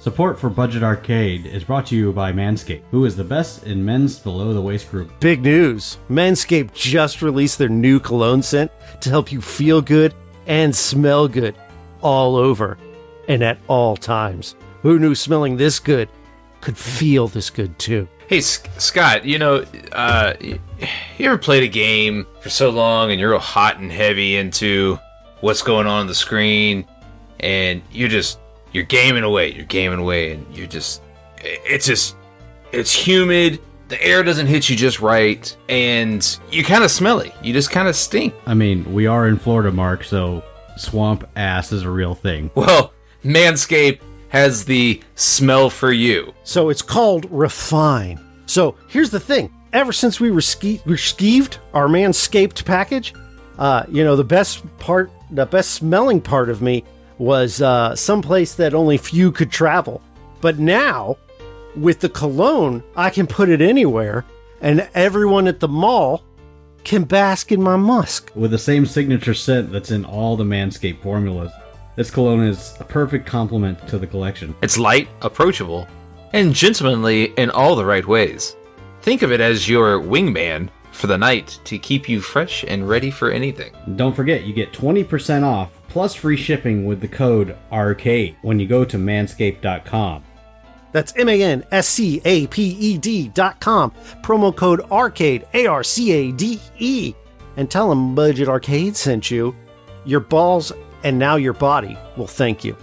Support for Budget Arcade is brought to you by Manscaped, who is the best in men's below-the-waist group. Big news! Manscaped just released their new cologne scent to help you feel good and smell good all over and at all times. Who knew smelling this good could feel this good too? Hey, Scott, you ever played a game for so long and you're real hot and heavy into what's going on the screen, and you're gaming away, and it's humid, the air doesn't hit you just right, and you kind of smelly. You just kind of stink. I mean, we are in Florida, Mark, so swamp ass is a real thing. Well, Manscaped has the smell for you. So it's called Refine. So here's the thing. Ever since we received our Manscaped package, the best smelling part of me was someplace that only few could travel. But now, with the cologne, I can put it anywhere, and everyone at the mall can bask in my musk. With the same signature scent that's in all the Manscaped formulas, this cologne is a perfect complement to the collection. It's light, approachable, and gentlemanly in all the right ways. Think of it as your wingman for the night to keep you fresh and ready for anything. Don't forget, you get 20% off plus free shipping with the code ARCADE when you go to manscaped.com. That's MANSCAPED.com. Promo code ARCADE, ARCADE. And tell them Budget Arcade sent you. Your balls and now your body will thank you.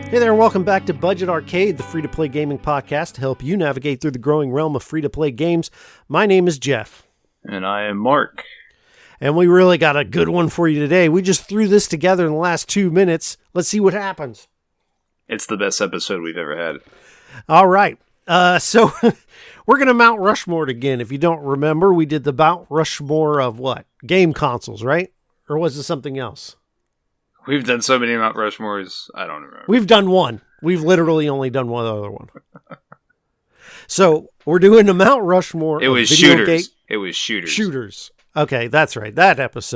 Hey there, and welcome back to Budget Arcade, the free-to-play gaming podcast to help you navigate through the growing realm of free-to-play games. My name is Jeff. And I am Mark. And we really got a good one for you today. We just threw this together in the last 2 minutes. Let's see what happens. It's the best episode we've ever had. All right. So we're going to Mount Rushmore again. If you don't remember, we did the Mount Rushmore of what? Game consoles, right? Or was it something else? We've done so many Mount Rushmores, I don't remember. We've done one. We've literally only done one other one. So we're doing the Mount Rushmore. It was shooters. It was shooters. Shooters. Okay, that's right. That was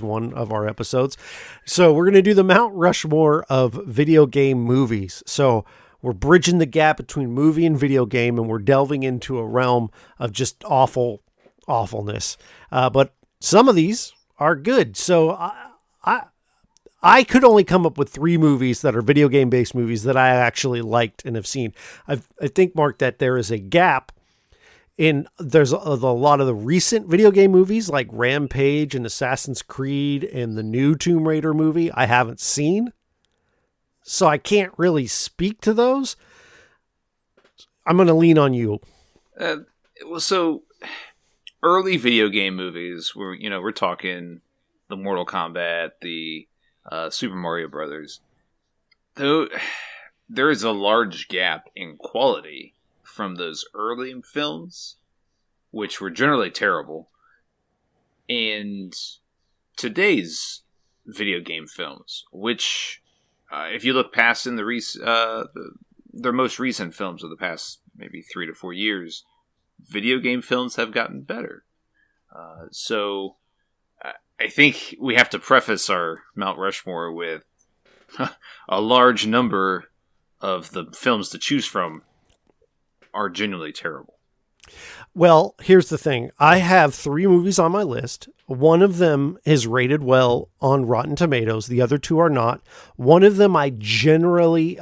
one of our episodes. So we're going to do the Mount Rushmore of video game movies. So we're bridging the gap between movie and video game, and we're delving into a realm of just awfulness. But some of these are good. So I could only come up with 3 movies that are video game based movies that I actually liked and have seen. I think, Mark, that there is a gap there's a lot of the recent video game movies like Rampage and Assassin's Creed and the new Tomb Raider movie I haven't seen. So I can't really speak to those. I'm going to lean on you. So early video game movies we're talking the Mortal Kombat, the Super Mario Brothers. Though there is a large gap in quality from those early films, which were generally terrible, and today's video game films, which, if you look past in their most recent films of the past maybe 3 to 4 years, video game films have gotten better. So I think we have to preface our Mount Rushmore with a large number of the films to choose from are genuinely terrible. Well, here's the thing. I have 3 movies on my list. One of them is rated well on Rotten Tomatoes. The other 2 are not. One of them I genuinely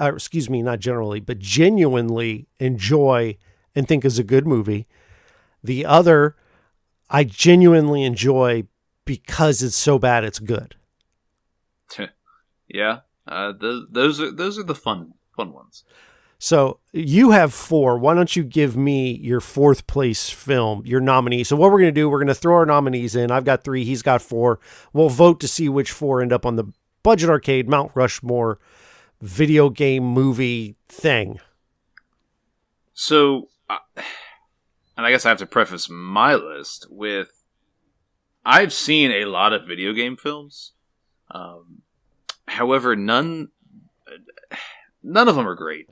enjoy and think is a good movie. The other I genuinely enjoy because it's so bad it's good. Yeah, those are the fun ones. So you have 4. Why don't you give me your 4th place film, your nominee? So what we're going to do, we're going to throw our nominees in. I've got 3. He's got 4. We'll vote to see which 4 end up on the Budget Arcade Mount Rushmore video game movie thing. So, and I guess I have to preface my list with, I've seen a lot of video game films. However, none of them are great.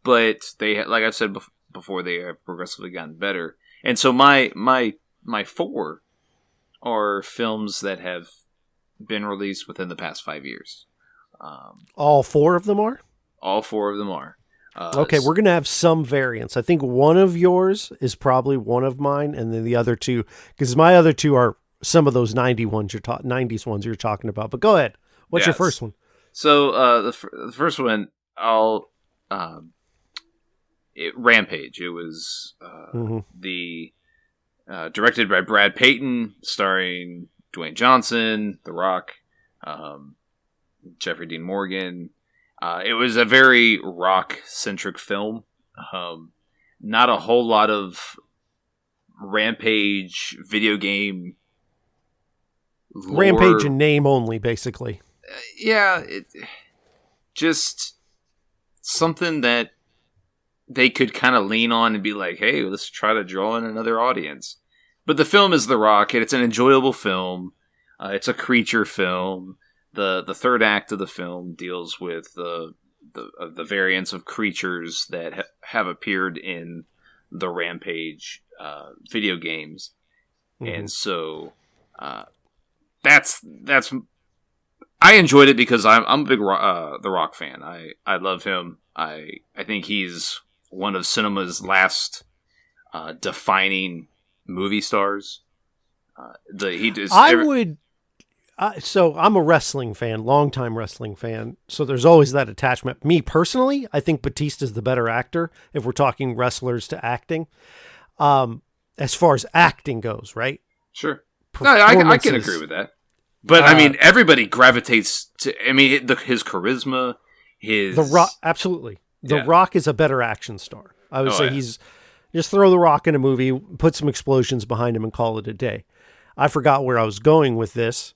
But they, like I said before, they have progressively gotten better. And so my 4 are films that have been released within the past 5 years. All 4 of them are? All 4 of them are. Okay, we're going to have some variance. I think one of yours is probably one of mine, and then the other 2, because my other 2 are some of those 90s ones you're talking about. But go ahead. What's your first one? So the first one, Rampage. It was the directed by Brad Payton, starring Dwayne Johnson, The Rock, Jeffrey Dean Morgan. It was a very rock-centric film. Not a whole lot of Rampage video game lore. Rampage in name only, basically. Yeah, just something that they could kind of lean on and be like, hey, let's try to draw in another audience. But the film is The Rock, and it's an enjoyable film. It's a creature film. The third act of the film deals with the variants of creatures that have appeared in the Rampage video games. And so that's I enjoyed it because I'm a big The Rock fan. I love him. I think he's one of cinema's last defining movie stars. So I'm a wrestling fan, longtime wrestling fan. So there's always that attachment. Me personally, I think Batista's the better actor if we're talking wrestlers to acting. As far as acting goes, right? Sure. No, I can agree with that. But I mean, everybody gravitates to. I mean, his charisma, The Rock, absolutely. The Rock is a better action star. I would say he's just throw The Rock in a movie, put some explosions behind him, and call it a day. I forgot where I was going with this.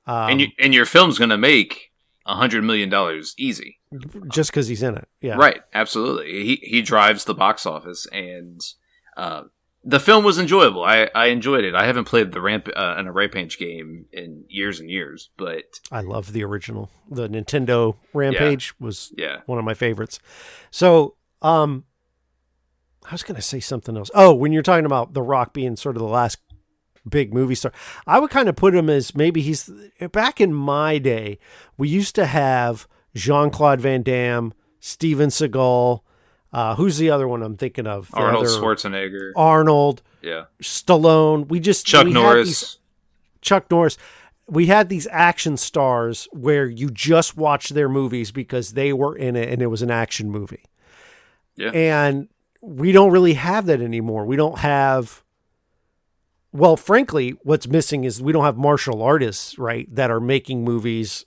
And your film's going to make $100 million easy, just because he's in it. Yeah, right. Absolutely. He drives the box office, and the film was enjoyable. I enjoyed it. I haven't played in a Rampage game in years and years, but I love the original. The Nintendo Rampage was one of my favorites. So, I was going to say something else. Oh, when you're talking about The Rock being sort of the last big movie star, I would kind of put him as maybe he's back in my day. We used to have Jean-Claude Van Damme, Steven Seagal. Who's the other one I'm thinking of? Schwarzenegger. Arnold. Yeah. Stallone. Chuck Norris. Chuck Norris. We had these action stars where you just watched their movies because they were in it and it was an action movie. Yeah. And we don't really have that anymore. We don't have, well, frankly, what's missing is we don't have martial artists, right, that are making movies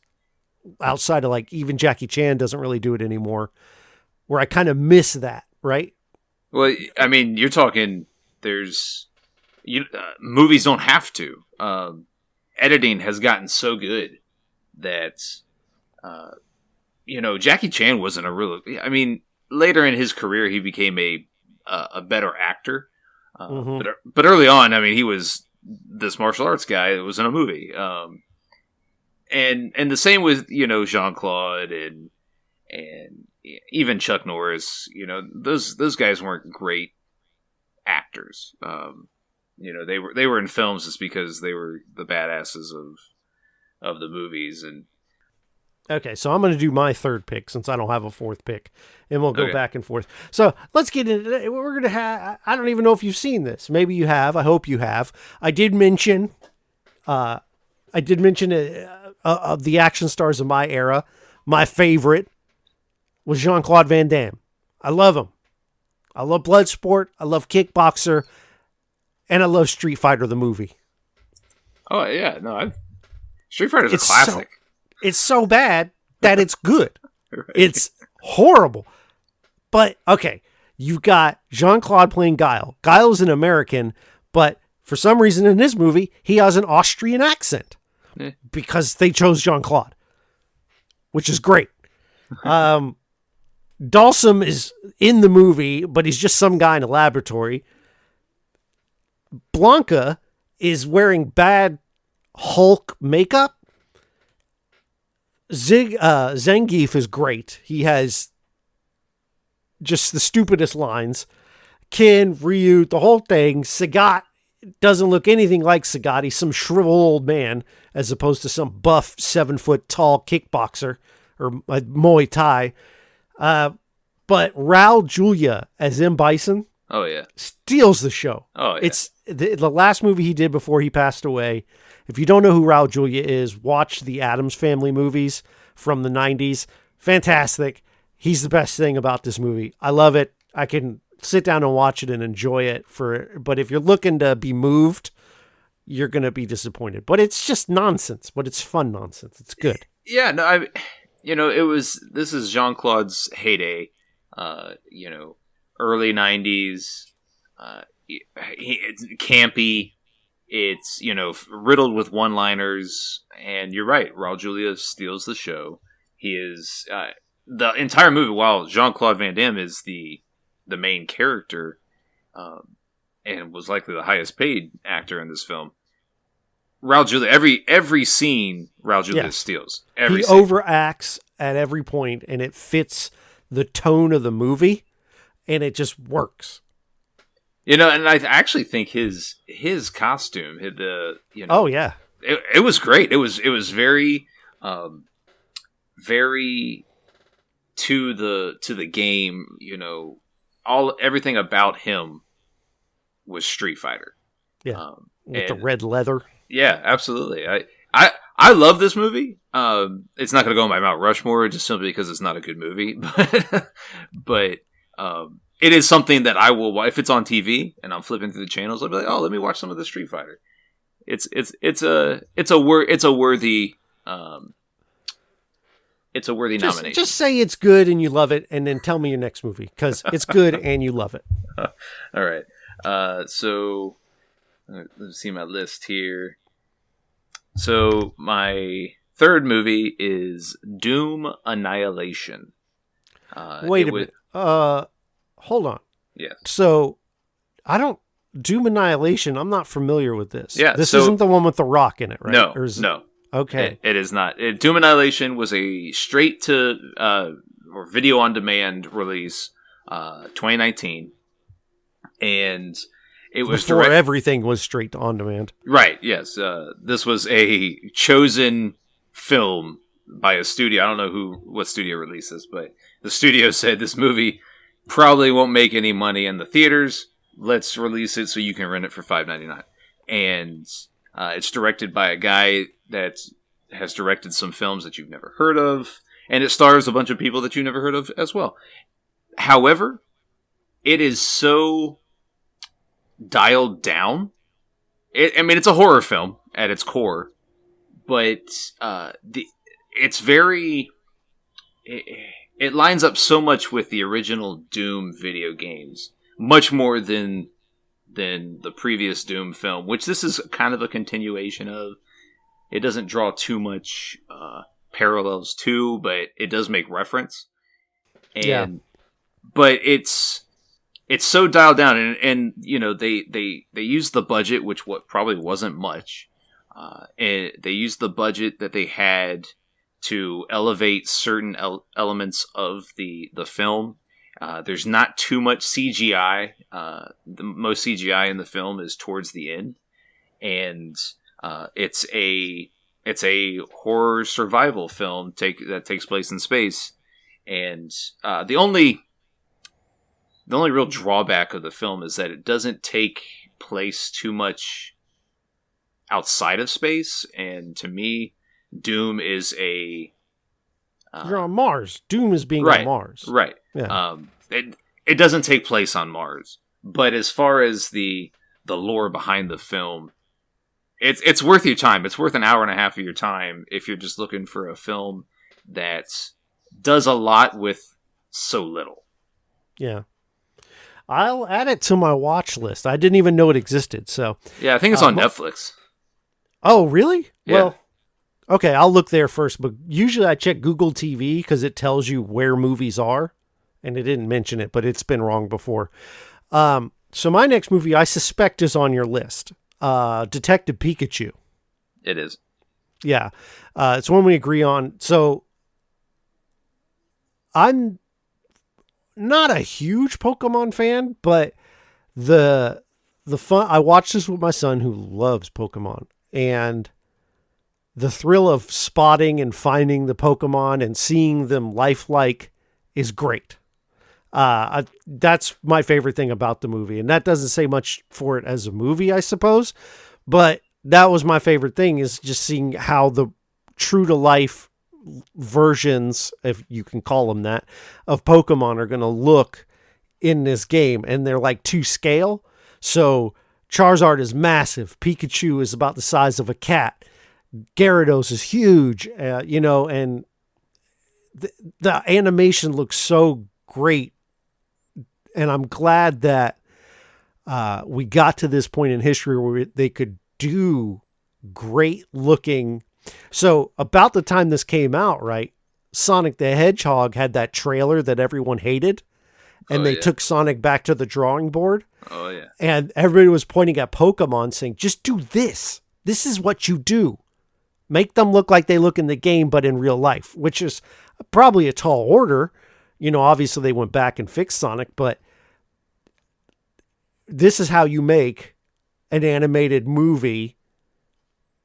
outside of, like, even Jackie Chan doesn't really do it anymore, where I kind of miss that, right? Well, I mean, you're talking, movies don't have to. Editing has gotten so good that, Jackie Chan wasn't later in his career, he became a better actor. But early on, I mean, he was this martial arts guy that was in a movie. And the same with, Jean-Claude and even Chuck Norris. Those guys weren't great actors. They were in films just because they were the badasses of the movies. And okay, so I'm going to do my third pick since I don't have a fourth pick, and we'll go back and forth. So let's get into it. We're going to have, I don't even know if you've seen this. Maybe you have. I hope you have. I did mention of the action stars of my era. My favorite was Jean-Claude Van Damme. I love him. I love Bloodsport. I love Kickboxer. And I love Street Fighter, the movie. Oh yeah, no, Street Fighter's a classic. It's so bad that it's good. Right. It's horrible. But okay, you've got Jean-Claude playing Guile. Guile is an American, but for some reason in this movie, he has an Austrian accent because they chose Jean-Claude, which is great. Dalsum is in the movie, but he's just some guy in a laboratory. Blanca is wearing bad Hulk makeup. Zangief is great. He has just the stupidest lines. Ken, Ryu, the whole thing. Sagat doesn't look anything like Sagat. He's some shriveled old man as opposed to some buff 7-foot tall kickboxer or Muay Thai. But Raul Julia as M. Bison. Oh yeah, steals the show. Oh yeah. It's the last movie he did before he passed away. If you don't know who Raul Julia is, watch the Addams Family movies from the 90s. Fantastic. He's the best thing about this movie. I love it. I can sit down and watch it and enjoy it. But if you're looking to be moved, you're going to be disappointed. But it's just nonsense, but it's fun nonsense. It's good. Yeah, no, this is Jean-Claude's heyday, early 90s. It's campy. It's, riddled with one-liners. And you're right, Raul Julia steals the show. He is, the entire movie, while Jean-Claude Van Damme is the main character, and was likely the highest paid actor in this film, Raul Julia, every scene, Raul Julia steals. He overacts at every point, and it fits the tone of the movie, and it just works. And I actually think his costume, oh yeah, it was great. It was very, very to the game. Everything about him was Street Fighter. Yeah, with the red leather. Yeah, absolutely. I love this movie. It's not going to go on my Mount Rushmore just simply because it's not a good movie, but it is something that I will, if it's on TV and I'm flipping through the channels, I'll be like, oh, let me watch some of the Street Fighter. It's a worthy nomination. Just say it's good and you love it, and then tell me your next movie because it's good and you love it. All right. So let's see my list here. So my third movie is Doom Annihilation. Wait a minute. Hold on. Yeah. So Doom Annihilation, I'm not familiar with this. Yeah. This isn't the one with The Rock in it, right? No. No. Okay. It is not. Doom Annihilation was a straight to or video on demand release, 2019, and it was before everything was straight on demand. Right. Yes. This was a chosen film by a studio. I don't know what studio released this, but the studio said this movie probably won't make any money in the theaters. Let's release it so you can rent it for $5.99. And it's directed by a guy that has directed some films that you've never heard of, and it stars a bunch of people that you've never heard of as well. However, it is so dialed down. It's a horror film at its core, but it's very... It lines up so much with the original Doom video games, much more than the previous Doom film, which this is kind of a continuation of. It doesn't draw too much parallels to, but it does make reference. But it's so dialed down, and they used the budget, which probably wasn't much, and they used the budget that they had to elevate certain elements of the film. There's not too much CGI. The most CGI in the film is towards the end, and it's a horror survival film that takes place in space. And the only real drawback of the film is that it doesn't take place too much outside of space. And to me, Doom is you're on Mars. Doom is being on Mars. Right. Yeah. It doesn't take place on Mars. But as far as the lore behind the film, it's worth your time. It's worth an hour and a half of your time if you're just looking for a film that does a lot with so little. Yeah. I'll add it to my watch list. I didn't even know it existed. So Yeah, I think it's on Netflix. Oh, really? Yeah. Well, okay, I'll look there first, but usually I check Google TV because it tells you where movies are, and it didn't mention it, but it's been wrong before. So my next movie I suspect is on your list. Detective Pikachu. It is. Yeah. It's one we agree on. So I'm not a huge Pokemon fan, but the fun, I watched this with my son who loves Pokemon, and the thrill of spotting and finding the Pokemon and seeing them lifelike is great. That's my favorite thing about the movie. And that doesn't say much for it as a movie, I suppose, but that was my favorite thing, is just seeing how the true to life versions, if you can call them that, of Pokemon are going to look in this game. And they're like to scale. So Charizard is massive. Pikachu is about the size of a cat. Gyarados is huge, and the animation looks so great. And I'm glad that we got to this point in history where they could do great looking. So about the time this came out, right, Sonic the Hedgehog had that trailer that everyone hated, and they took Sonic back to the drawing board. Oh, yeah. And everybody was pointing at Pokemon saying, just do this. This is what you do. Make them look like they look in the game, but in real life, which is probably a tall order. Obviously they went back and fixed Sonic, but this is how you make an animated movie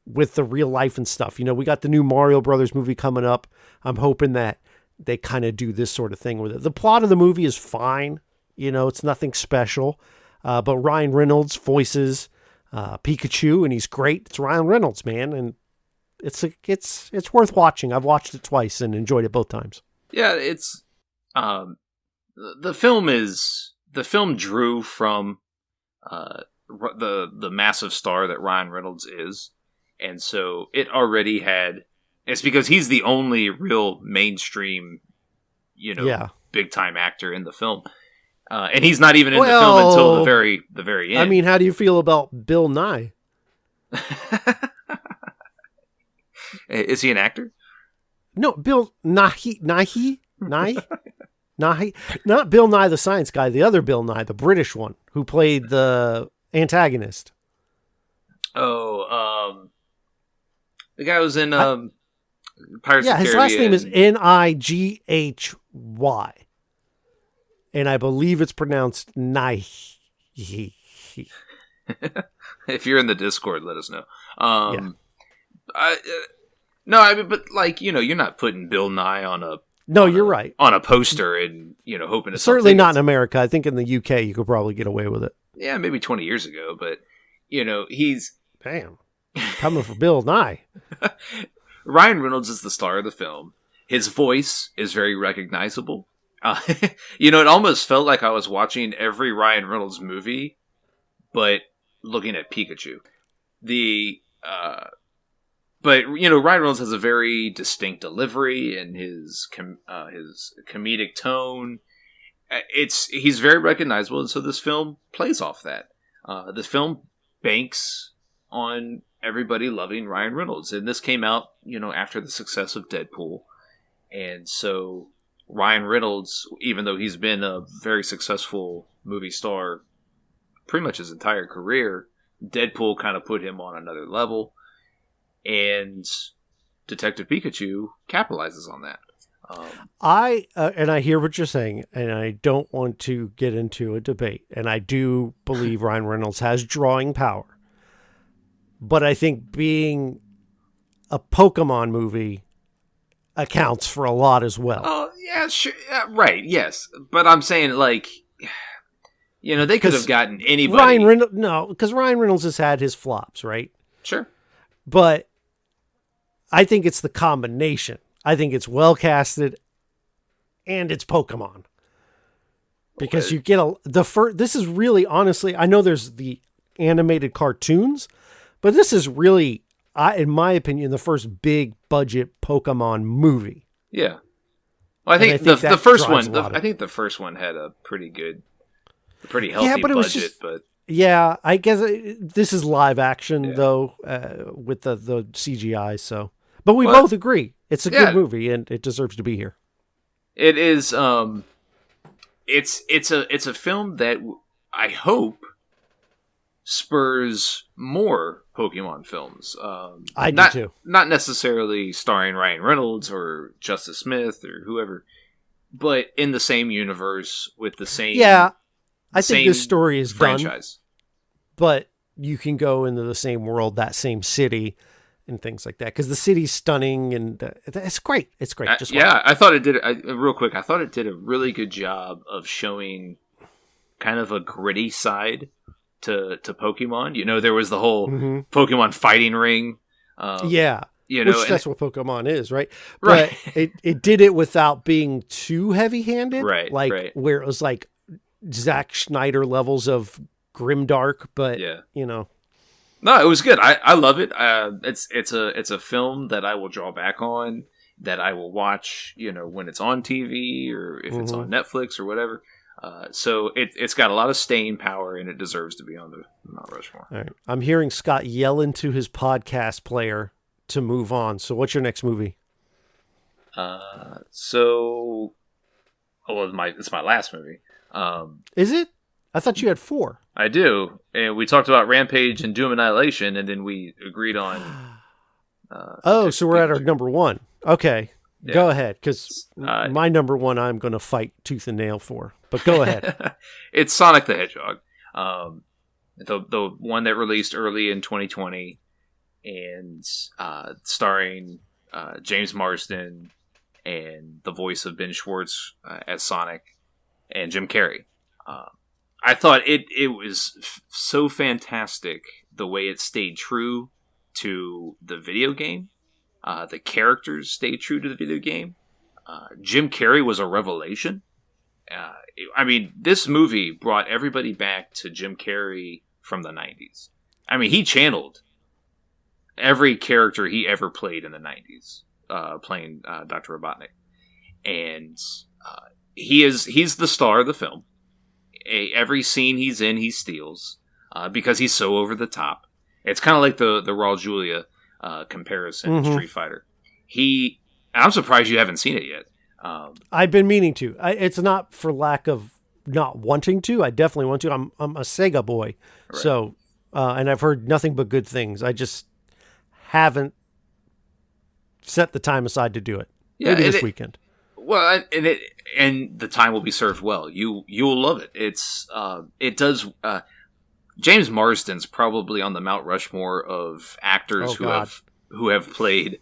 with the real life and stuff. We got the new Mario Brothers movie coming up. I'm hoping that they kind of do this sort of thing with it. The plot of the movie is fine. It's nothing special. But Ryan Reynolds voices Pikachu, and he's great. It's Ryan Reynolds, man. And it's worth watching. I've watched it twice and enjoyed it both times. Yeah, it's the film drew from the massive star that Ryan Reynolds is, and so it already had. It's because he's the only real mainstream, big time actor in the film, and he's not even in the film until the very end. I mean, how do you feel about Bill Nye? Is he an actor? No, Bill Nighy, not Bill Nye the Science Guy, the other Bill Nye, the British one who played the antagonist. Oh, the guy who's in Pirates of the Caribbean. Yeah, his last name is Nighy, and I believe it's pronounced Nighy. If you're in the Discord, let us know. But you're not putting Bill Nye on a. No, you're right. On a poster and, hoping to certainly not in America. I think in the UK you could probably get away with it. Yeah, maybe 20 years ago, but he's damn coming for Bill Nye. Ryan Reynolds is the star of the film. His voice is very recognizable. It almost felt like I was watching every Ryan Reynolds movie, but looking at Pikachu. But Ryan Reynolds has a very distinct delivery and his comedic tone. He's very recognizable, and so this film plays off that. The film banks on everybody loving Ryan Reynolds, and this came out after the success of Deadpool, and so Ryan Reynolds, even though he's been a very successful movie star pretty much his entire career, Deadpool kind of put him on another level. And Detective Pikachu capitalizes on that. And I hear what you're saying, and I don't want to get into a debate. And I do believe Ryan Reynolds has drawing power. But I think being a Pokemon movie accounts for a lot as well. Oh, yeah, sure. Right, yes. But I'm saying, they could have gotten anybody. Because Ryan Reynolds has had his flops, right? Sure. But I think it's the combination. I think it's well casted, and it's Pokemon. Because you get this is really, honestly, I know there's the animated cartoons, But this is really, in my opinion, the first big budget Pokemon movie. Yeah. Well, I think the first one. I think the first one had a pretty healthy budget. Yeah, I guess this is live action though, with the CGI. So, but we both agree it's a good movie and it deserves to be here. It is. It's a film that I hope spurs more Pokemon films. I do too. Not necessarily starring Ryan Reynolds or Justice Smith or whoever, but in the same universe with the same. Yeah, I think this story is franchise. Done, but you can go into the same world, that same city, and things like that because the city's stunning and it's great. It's great. I thought it did. Real quick, I thought it did a really good job of showing kind of a gritty side to Pokemon. You know, there was the whole Pokemon fighting ring. Which that's what Pokemon is, right? But it did it without being too heavy-handed, right? Where it was like Zack Snyder levels of grimdark, but no, it was good. I love it. It's a film that I will draw back on, that I will watch, when it's on TV or if it's on Netflix or whatever. So it's got a lot of staying power and it deserves to be on the Mount Rushmore. All right. I'm hearing Scott yell into his podcast player to move on. So what's your next movie? It's my last movie. Is it? I thought you had 4. I do. And we talked about Rampage and Doom Annihilation, and then we agreed on... so we're at our number 1. Okay. Yeah. Go ahead, because my number 1 I'm going to fight tooth and nail for. But go ahead. It's Sonic the Hedgehog. The one that released early in 2020 and starring James Marsden and the voice of Ben Schwartz as Sonic and Jim Carrey. I thought it was so fantastic the way it stayed true to the video game. The characters stayed true to the video game. Jim Carrey was a revelation. This movie brought everybody back to Jim Carrey from the 90s. He channeled every character he ever played in the 90s, playing Dr. Robotnik. And he's the star of the film. Every scene he's in, he steals because he's so over the top. It's kind of like the Raul Julia comparison in Street Fighter. I'm surprised you haven't seen it yet. I've been meaning to. It's not for lack of not wanting to. I definitely want to. I'm a Sega boy, right. So and I've heard nothing but good things. I just haven't set the time aside to do it. Maybe this weekend. Well, and the time will be served well. You will love it. It does. James Marsden's probably on the Mount Rushmore of actors who have played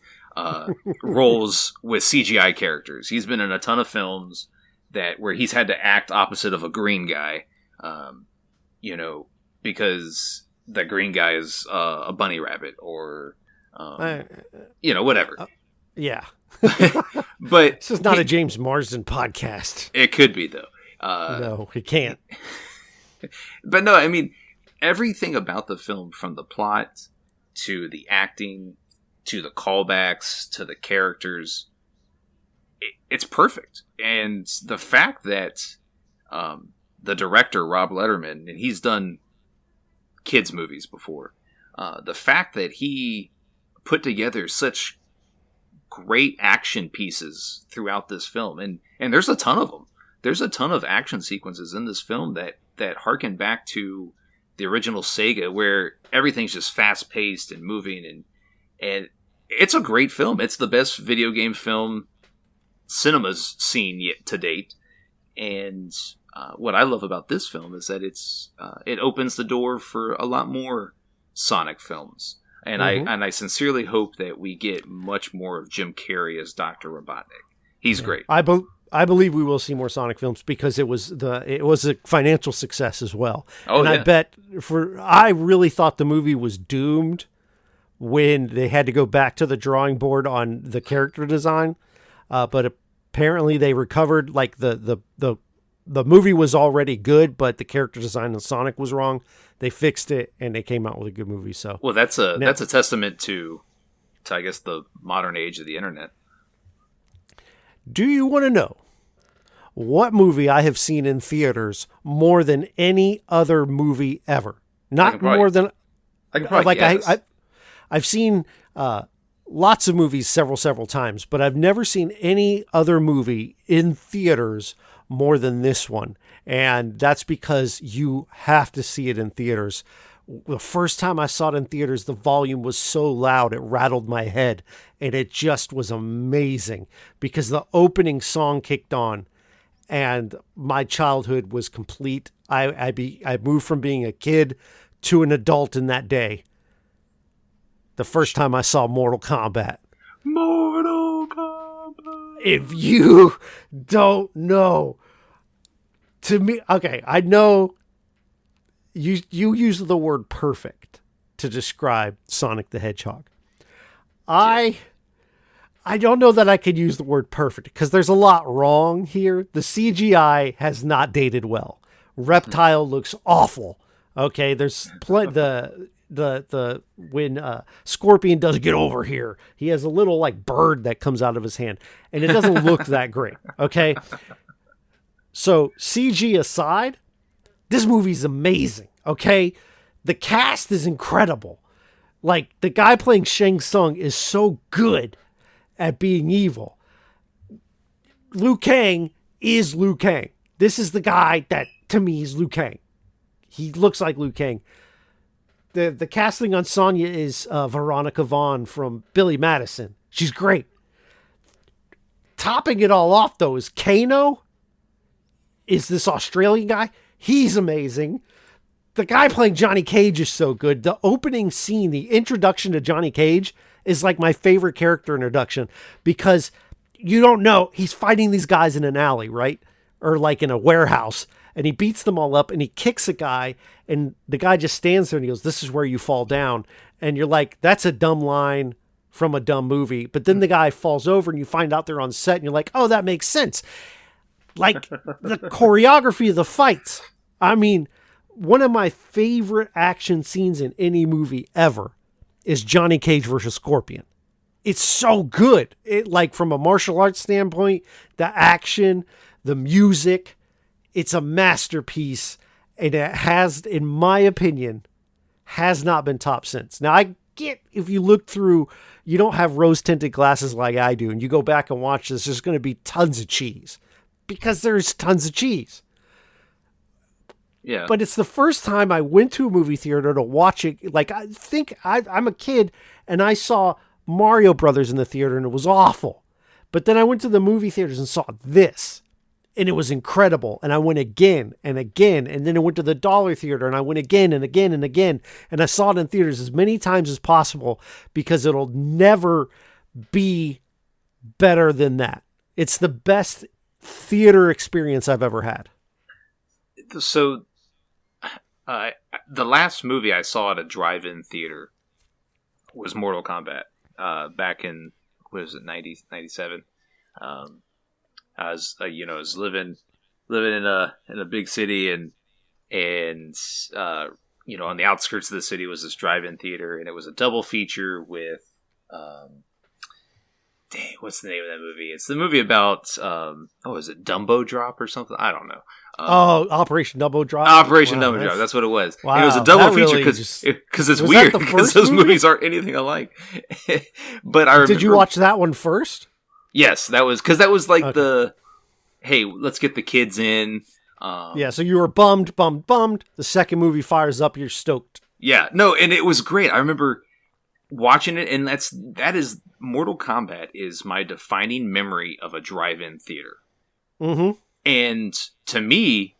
roles with CGI characters. He's been in a ton of films where he's had to act opposite of a green guy, because the green guy is a bunny rabbit or whatever. Yeah. But this is not a James Marsden podcast. It could be though. No, it can't. But no, everything about the film, from the plot to the acting to the callbacks to the characters, it's perfect. And the fact that the director, Rob Letterman, and he's done kids movies before, the fact that he put together such great action pieces throughout this film, and there's a ton of them. There's a ton of action sequences in this film that harken back to the original Sega, where everything's just fast paced and moving, and it's a great film. It's the best video game film cinema's seen yet to date. And what I love about this film is that it opens the door for a lot more Sonic films. And I sincerely hope that we get much more of Jim Carrey as Dr. Robotnik. He's great. I believe we will see more Sonic films because it was a financial success as well. I bet I really thought the movie was doomed when they had to go back to the drawing board on the character design. But apparently they recovered, like the the movie was already good, but the character design of Sonic was wrong. They fixed it, and they came out with a good movie. So, well, that's a testament to I guess the modern age of the internet. Do you want to know what movie I have seen in theaters more than any other movie ever? Not more than I can probably guess. I've seen lots of movies several times, but I've never seen any other movie in theaters more than this one. And that's because you have to see it in theaters. The first time I saw it in theaters, the volume was so loud, it rattled my head. And it just was amazing because the opening song kicked on and my childhood was complete. I moved from being a kid to an adult in that day. The first time I saw Mortal Kombat. Mortal Kombat. If you don't know, to me, okay, I know you use the word perfect to describe Sonic the Hedgehog. I don't know that I could use the word perfect because there's a lot wrong here. The CGI has not dated well. Reptile looks awful. Okay, there's the when Scorpion does get over here, he has a little like bird that comes out of his hand, and it doesn't look that great. Okay, so CG aside, this movie's amazing. Okay, the cast is incredible. Like the guy playing Shang Tsung is so good at being evil. Liu Kang is Liu Kang. This is the guy that to me is Liu Kang. He looks like Liu Kang. The casting on Sonya is Veronica Vaughn from Billy Madison. She's great. Topping it all off, though, is Kano. Is this Australian guy? He's amazing. The guy playing Johnny Cage is so good. The opening scene, the introduction to Johnny Cage, is like my favorite character introduction because you don't know. He's fighting these guys in an alley, right? Or like in a warehouse. And he beats them all up and he kicks a guy and the guy just stands there and he goes, "This is where you fall down." And you're like, that's a dumb line from a dumb movie. But then the guy falls over and you find out they're on set and you're like, oh, that makes sense. Like the choreography of the fights. I mean, one of my favorite action scenes in any movie ever is Johnny Cage versus Scorpion. It's so good. It like from a martial arts standpoint, the action, the music, it's a masterpiece, and it has, in my opinion, has not been topped since. Now, I get if you look through, you don't have rose-tinted glasses like I do, and you go back and watch this, there's going to be tons of cheese, because there's tons of cheese. Yeah. But it's the first time I went to a movie theater to watch it. Like, I think I'm a kid, and I saw Mario Brothers in the theater, and it was awful. But then I went to the movie theaters and saw this. And it was incredible. And I went again and again. And then I went to the Dollar Theater and I went again and again and again. And I saw it in theaters as many times as possible because it'll never be better than that. It's the best theater experience I've ever had. So, the last movie I saw at a drive-in theater was Mortal Kombat. Back in, what was it, 97? I was living in a big city and on the outskirts of the city was this drive-in theater, and it was a double feature with what's the name of that movie? It's the movie about is it Dumbo Drop or something? I don't know. Operation Dumbo Drop. Operation Dumbo Drop. That's what it was. Wow, and it was a double feature really because it's weird because those movies aren't anything alike. But I remember, did you watch that one first? Yes, that was like the, hey, let's get the kids in. Yeah, so you were bummed. The second movie fires up, you're stoked. Yeah, no, and it was great. I remember watching it, and that is Mortal Kombat is my defining memory of a drive-in theater. Mm-hmm. And to me,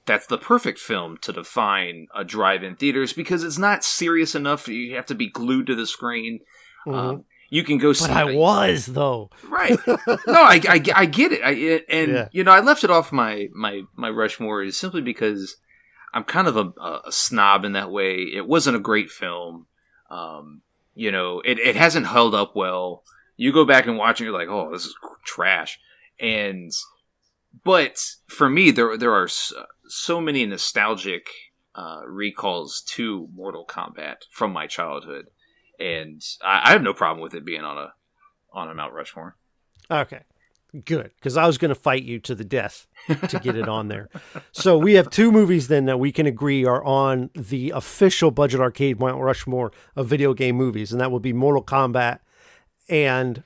that's the perfect film to define a drive-in theaters because it's not serious enough. You have to be glued to the screen. Mm-hmm. You can go see. But I was though. Right. No, I get it. I left it off my Rushmore is simply because I'm kind of a snob in that way. It wasn't a great film. It hasn't held up well. You go back and watch it, you're like, oh, this is trash. But for me, there are so many nostalgic recalls to Mortal Kombat from my childhood, and I have no problem with it being on a Mount Rushmore. Okay, good, because I was going to fight you to the death to get it on there. So we have 2 movies then that we can agree are on the official Budget Arcade Mount Rushmore of video game movies, and that would be Mortal Kombat and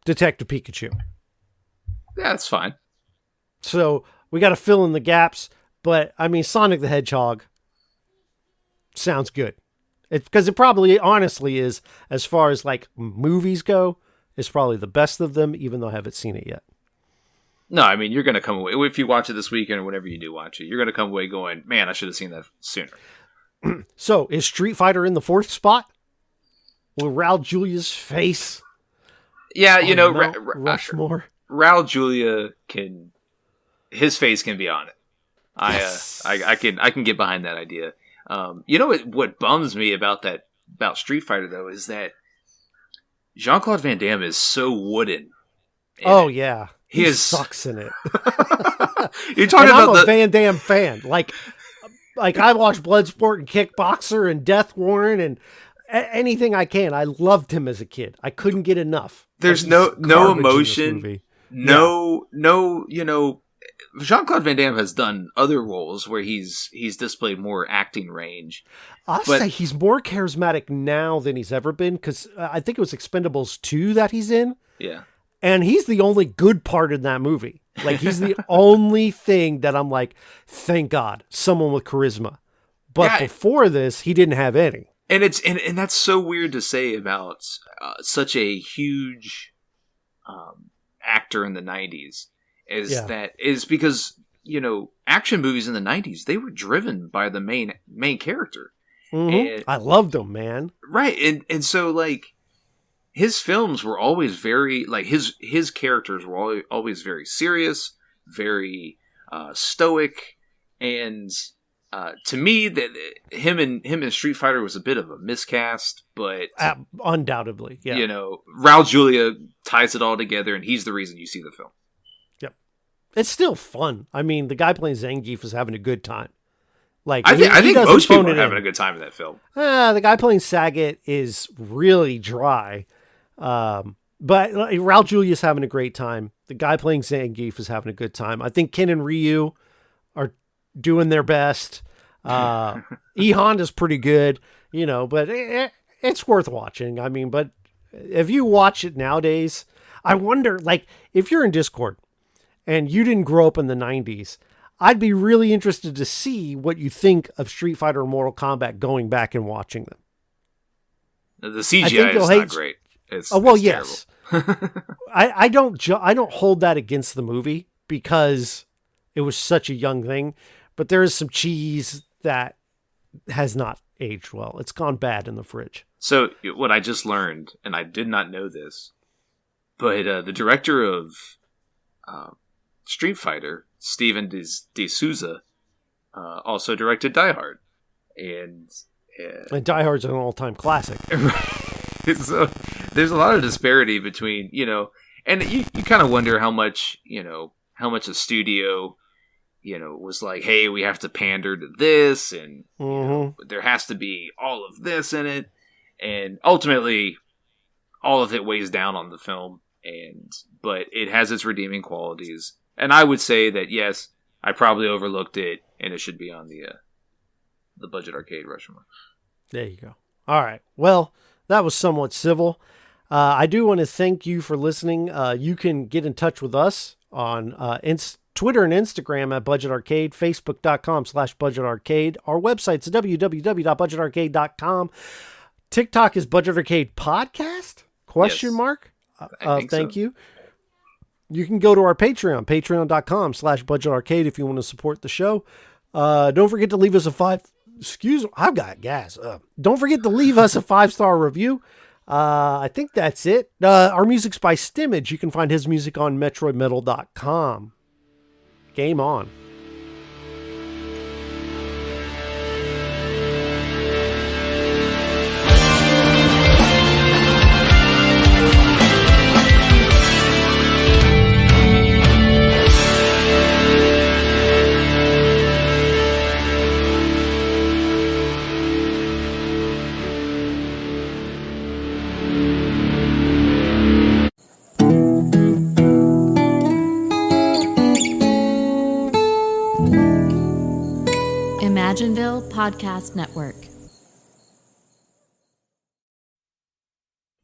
Detective Pikachu. Yeah, that's fine. So we got to fill in the gaps, but I mean, Sonic the Hedgehog sounds good. Because it probably honestly is, as far as like movies go, it's probably the best of them, even though I haven't seen it yet. No, I mean, you're going to come away, if you watch it this weekend or whenever you do watch it, you're going to come away going, man, I should have seen that sooner. So is Street Fighter in the 4th spot? Will Raul Julia's face? Yeah, Rushmore. Raul Julia his face can be on it. Yes. I can get behind that idea. What bums me about Street Fighter though is that Jean-Claude Van Damme is so wooden. Yeah, he sucks in it. You're talking and about I'm a Van Damme fan. Like I watch Bloodsport and Kickboxer and Death Warrant and anything I can. I loved him as a kid. I couldn't get enough. There's no emotion. No, Jean-Claude Van Damme has done other roles where he's displayed more acting range. I'll say he's more charismatic now than he's ever been, because I think it was Expendables 2 that he's in. Yeah. And he's the only good part in that movie. Like, he's the only thing that I'm like, thank God, someone with charisma. But before this, he didn't have any. And and that's so weird to say about such a huge actor in the 90s. Is because, action movies in the 90s, they were driven by the main character. Mm-hmm. And, I loved them, man. Right. And so, like, his films were always very, like, his characters were always very serious, very stoic. And to me, that him and Street Fighter was a bit of a miscast, but undoubtedly, yeah. Raul Julia ties it all together, and he's the reason you see the film. It's still fun. I mean, the guy playing Zangief is having a good time. Like, I think most people are having a good time in that film. The guy playing Sagat is really dry. But Raul Julia's having a great time. The guy playing Zangief is having a good time. I think Ken and Ryu are doing their best. E Honda's pretty good, but it's worth watching. I mean, but if you watch it nowadays, I wonder, like, if you're in Discord and you didn't grow up in the 90s, I'd be really interested to see what you think of Street Fighter and Mortal Kombat going back and watching them. The CGI is not great. It's yes. I don't hold that against the movie because it was such a young thing, but there is some cheese that has not aged well. It's gone bad in the fridge. So what I just learned, and I did not know this, but the director of Street Fighter, Steven De Souza, also directed Die Hard. And Die Hard's an all-time classic. So there's a lot of disparity between, and you kind of wonder how much a studio, was like, hey, we have to pander to this, and there has to be all of this in it. And ultimately, all of it weighs down on the film, but it has its redeeming qualities. And I would say that, yes, I probably overlooked it, and it should be on the Budget Arcade Rushmore. There you go. All right. Well, that was somewhat civil. I do want to thank you for listening. You can get in touch with us on Twitter and Instagram at Budget Arcade, Facebook.com/Budget Arcade. Our website's www.budgetarcade.com. TikTok is Budget Arcade Podcast? Question mark? Thank you. You can go to our Patreon, patreon.com/Budget Arcade if you want to support the show. Don't forget to leave us I've got gas. Don't forget to leave us a 5-star review. I think that's it. Our music's by Stimage. You can find his music on metroidmetal.com. Game on. Imagineville Podcast Network.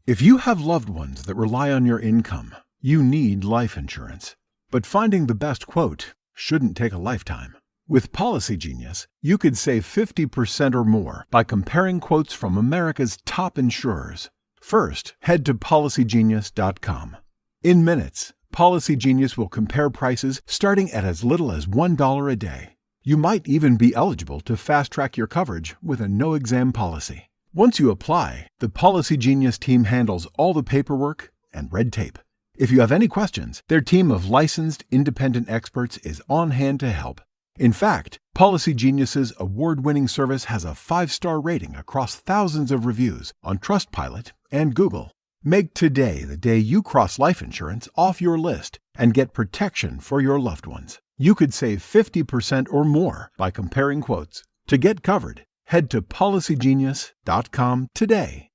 If you have loved ones that rely on your income, you need life insurance. But finding the best quote shouldn't take a lifetime. With Policy Genius, you could save 50% or more by comparing quotes from America's top insurers. First, head to policygenius.com. In minutes, Policy Genius will compare prices starting at as little as $1 a day. You might even be eligible to fast-track your coverage with a no-exam policy. Once you apply, the Policy Genius team handles all the paperwork and red tape. If you have any questions, their team of licensed independent experts is on hand to help. In fact, Policy Genius's award-winning service has a 5-star rating across thousands of reviews on Trustpilot and Google. Make today the day you cross life insurance off your list and get protection for your loved ones. You could save 50% or more by comparing quotes. To get covered, head to policygenius.com today.